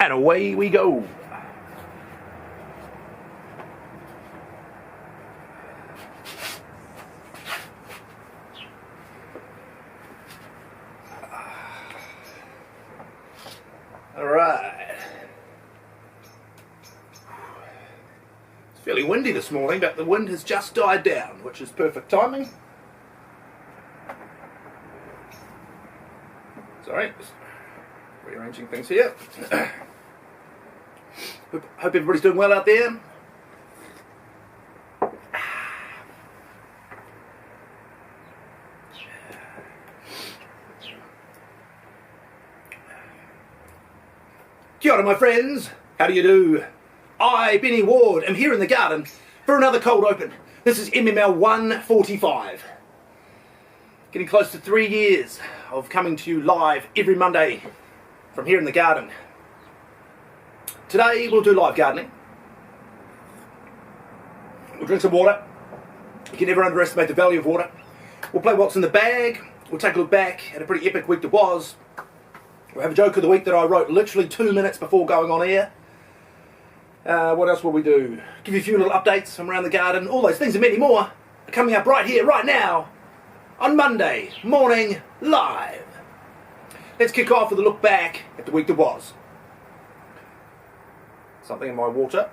And away we go. Alright. It's fairly windy this morning, but the wind has just died down, which is perfect timing. Sorry, just rearranging things here. Hope everybody's doing well out there. Kia ora, my friends. How do you do? I, Benny Ward, am here in the garden for another cold open. This is MML 145. Getting close to 3 years of coming to you live every Monday from here in the garden. Today we'll do live gardening. We'll drink some water. You can never underestimate the value of water. We'll play what's in the bag. We'll take a look back at a pretty epic week that was. We'll have a joke of the week that I wrote literally 2 minutes before going on air. What else will we do? Give you a few little updates from around the garden. All those things and many more are coming up right here, right now, on Monday morning live. Let's kick off with a look back at the week that was. Something in my water.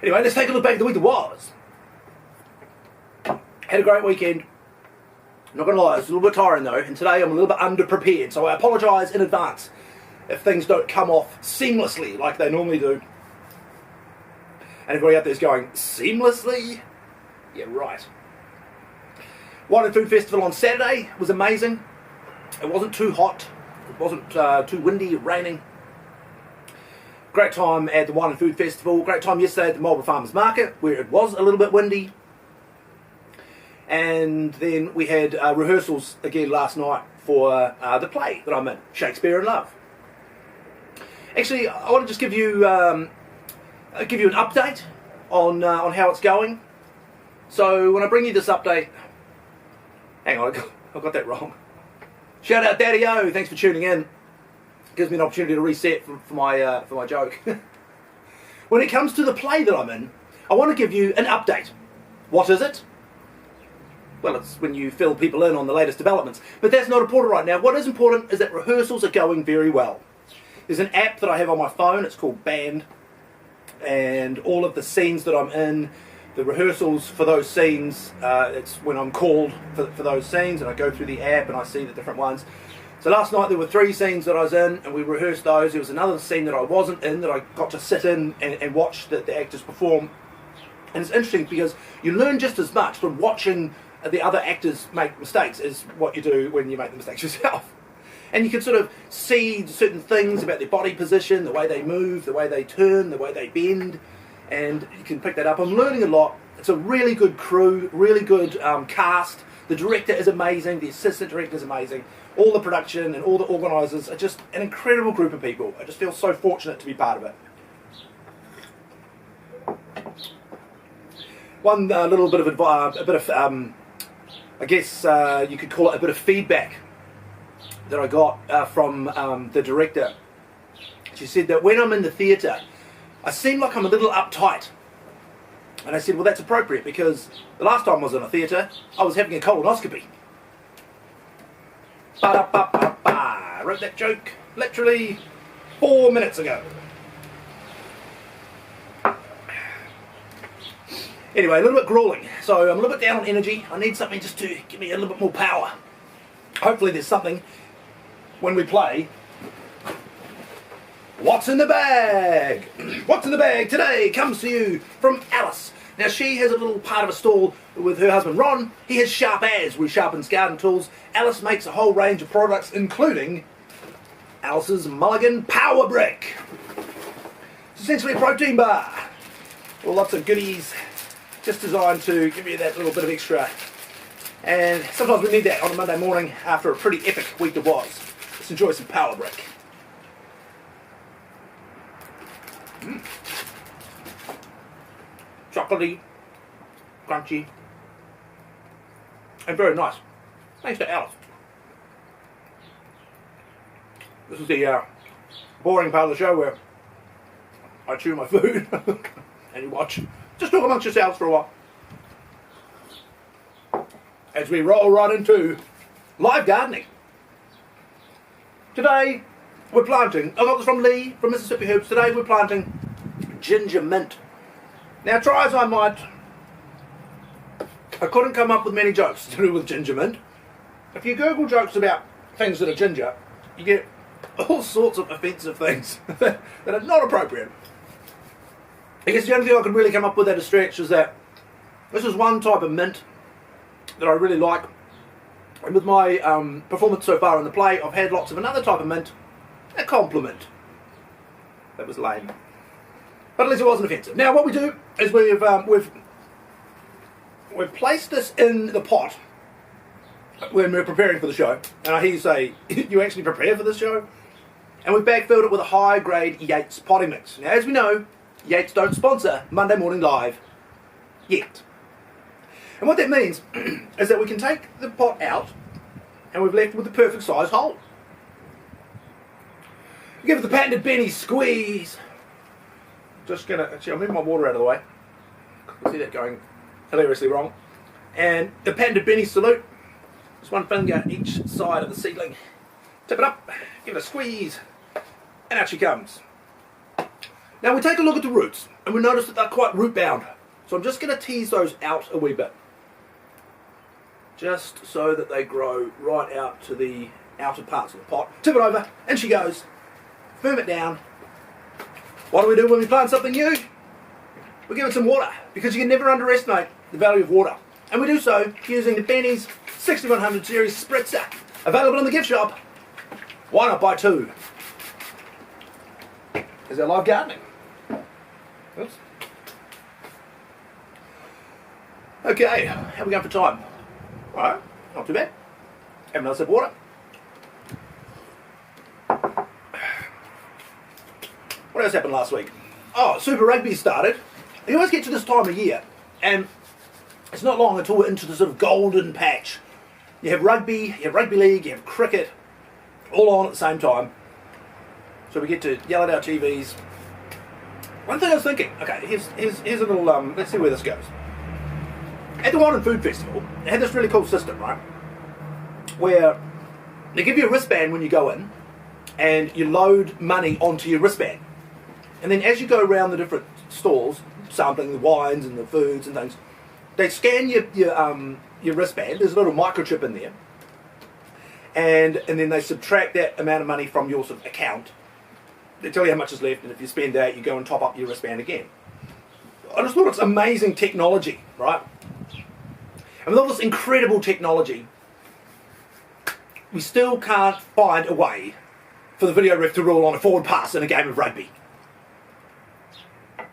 Anyway, let's take a look back at the week that was. Had a great weekend. Not going to lie, it's a little bit tiring though, and today I'm a little bit underprepared, so I apologise in advance if things don't come off seamlessly like they normally do. And everybody out there's going, seamlessly? Yeah, right. Wine and Food Festival on Saturday was amazing. It wasn't too hot, it wasn't too windy, raining. Great time at the Wine and Food Festival, great time yesterday at the Marlborough Farmers Market, where it was a little bit windy. And then we had rehearsals again last night for the play that I'm in, Shakespeare in Love. Actually, I want to just give you an update on how it's going. So when I bring you this update, hang on, I got that wrong. Shout out Daddy-O, thanks for tuning in. Gives me an opportunity to reset for my joke. When it comes to the play that I'm in, I want to give you an update. What is it? Well, it's when you fill people in on the latest developments. But that's not important right now. What is important is that rehearsals are going very well. There's an app that I have on my phone, it's called Band. And all of the scenes that I'm in, the rehearsals for those scenes, it's when I'm called for those scenes, and I go through the app and I see the different ones. So last night there were 3 scenes that I was in, and we rehearsed those. There was another scene that I wasn't in, that I got to sit in and watch the actors perform. And it's interesting because you learn just as much from watching the other actors make mistakes as what you do when you make the mistakes yourself. And you can sort of see certain things about their body position, the way they move, the way they turn, the way they bend, and you can pick that up. I'm learning a lot. It's a really good crew, really good cast. The director is amazing, the assistant director is amazing. All the production and all the organisers are just an incredible group of people. I just feel so fortunate to be part of it. One little bit of advice, I guess you could call it a bit of feedback that I got from the director. She said that when I'm in the theatre, I seem like I'm a little uptight. And I said, well, that's appropriate, because the last time I was in a theatre, I was having a colonoscopy. Ba-da-ba-ba-ba. I wrote that joke literally 4 minutes ago. Anyway, a little bit grueling, so I'm a little bit down on energy. I need something just to give me a little bit more power. Hopefully there's something when we play. What's in the bag? What's in the bag today comes to you from Alice. Now she has a little part of a stall with her husband Ron. He has Sharp As, where he sharpens garden tools. Alice makes a whole range of products, including Alice's Mulligan Power Brick. It's essentially a protein bar. Well, lots of goodies, just designed to give you that little bit of extra. And sometimes we need that on a Monday morning after a pretty epic week that was. Let's enjoy some Power Brick. Chocolatey, crunchy, and very nice. Thanks to Alice. This is the boring part of the show where I chew my food and you watch. Just talk amongst yourselves for a while. As we roll right into live gardening. Today we're planting, I got this from Lee from Mississippi Herbs. Today we're planting ginger mint. Now try as I might, I couldn't come up with many jokes to do with ginger mint. If you Google jokes about things that are ginger, you get all sorts of offensive things that are not appropriate. I guess the only thing I could really come up with at a stretch is that this is one type of mint that I really like. And with my performance so far in the play, I've had lots of another type of mint, a compliment. That was lame. But at least it wasn't offensive. Now what we do is we've placed this in the pot when we're preparing for the show. And I hear you say, you actually prepare for this show? And we've backfilled it with a high-grade Yates potting mix. Now as we know, Yates don't sponsor Monday Morning Live yet. And what that means is that we can take the pot out and we've left with the perfect size hole. Give it the patented Benny squeeze. Just gonna, actually I'll move my water out of the way. I see that going hilariously wrong. And the patented Benny salute. Just one finger each side of the seedling. Tip it up, give it a squeeze, and out she comes. Now we take a look at the roots and we notice that they're quite root bound. So I'm just going to tease those out a wee bit. Just so that they grow right out to the outer parts of the pot. Tip it over, and she goes. Firm it down. What do we do when we plant something new? We give it some water, because you can never underestimate the value of water. And we do so using the Benny's 6100 series spritzer. Available in the gift shop. Why not buy two? Is our live gardening? Oops. Okay, how are we going for time? Alright, not too bad. Have another sip of water. What else happened last week? Oh, Super Rugby started. You always get to this time of year, and it's not long until we're into the sort of golden patch. You have rugby league, you have cricket, all on at the same time. So we get to yell at our TVs. One thing I was thinking, okay, here's a little, let's see where this goes. At the Wine and Food Festival, they had this really cool system, right? Where they give you a wristband when you go in, and you load money onto your wristband. And then as you go around the different stalls, sampling the wines and the foods and things, they scan your wristband. There's a little microchip in there. And then they subtract that amount of money from your sort of account. They tell you how much is left, and if you spend that, you go and top up your wristband again. I just thought it's amazing technology, right? And with all this incredible technology, we still can't find a way for the video ref to rule on a forward pass in a game of rugby.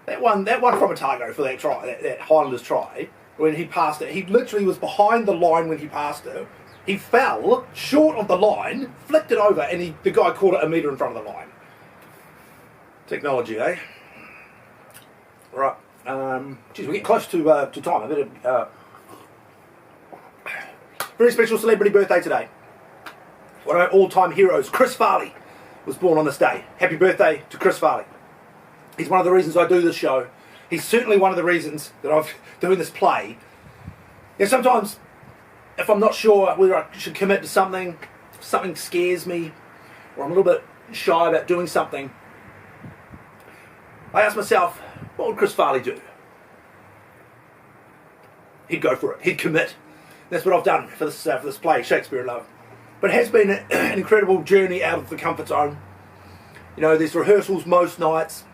That one from Otago for that try, that Highlanders try, when he passed it, he literally was behind the line when he passed it. He fell short of the line, flicked it over, and the guy caught it a metre in front of the line. Technology, eh? Right. Geez, we're getting close to time. I better. Very special celebrity birthday today. One of our all-time heroes, Chris Farley, was born on this day. Happy birthday to Chris Farley. He's one of the reasons I do this show. He's certainly one of the reasons that I'm doing this play. You know, sometimes, if I'm not sure whether I should commit to something, if something scares me, or I'm a little bit shy about doing something, I ask myself, what would Chris Farley do? He'd go for it. He'd commit. That's what I've done for this play, Shakespeare in Love. But it has been an incredible journey out of the comfort zone. You know, there's rehearsals most nights,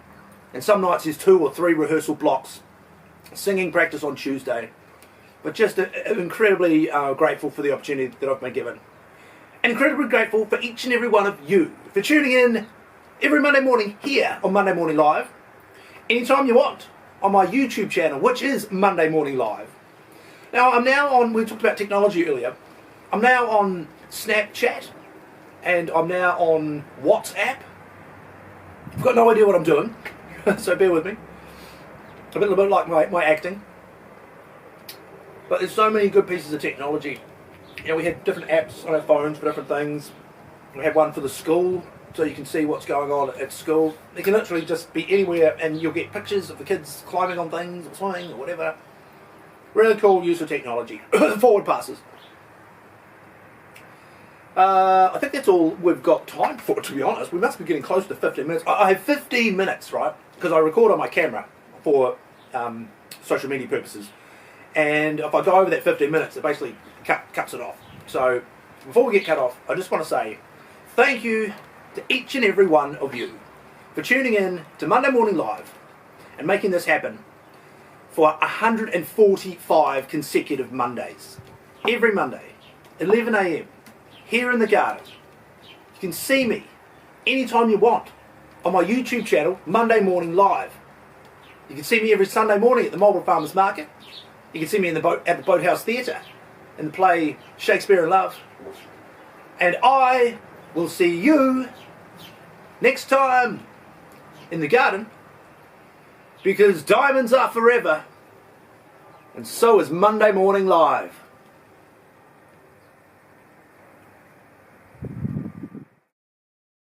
and some nights there's 2 or 3 rehearsal blocks. Singing practice on Tuesday. But just incredibly grateful for the opportunity that I've been given. And incredibly grateful for each and every one of you for tuning in every Monday morning here on Monday Morning Live. Anytime you want on my YouTube channel, which is Monday Morning Live. Now, I'm now on, we talked about technology earlier, I'm now on Snapchat, and I'm now on WhatsApp. I've got no idea what I'm doing, so bear with me. A little bit like my acting. But there's so many good pieces of technology. You know, we had different apps on our phones for different things. We had one for the school so you can see what's going on at school. You can literally just be anywhere and you'll get pictures of the kids climbing on things or swimming or whatever. Really cool use of technology. Forward passes. I think that's all we've got time for, to be honest. We must be getting close to 15 minutes. I have 15 minutes, right? Because I record on my camera for social media purposes. And if I go over that 15 minutes, it basically cuts it off. So before we get cut off, I just want to say thank you to each and every one of you for tuning in to Monday Morning Live and making this happen for 145 consecutive Mondays. Every Monday, 11 a.m. here in the garden. You can see me anytime you want on my YouTube channel, Monday Morning Live. You can see me every Sunday morning at the Marlborough Farmers Market. You can see me at the Boathouse Theatre in the play Shakespeare in Love. And I will see you next time in the garden, because diamonds are forever, and so is Monday Morning Live.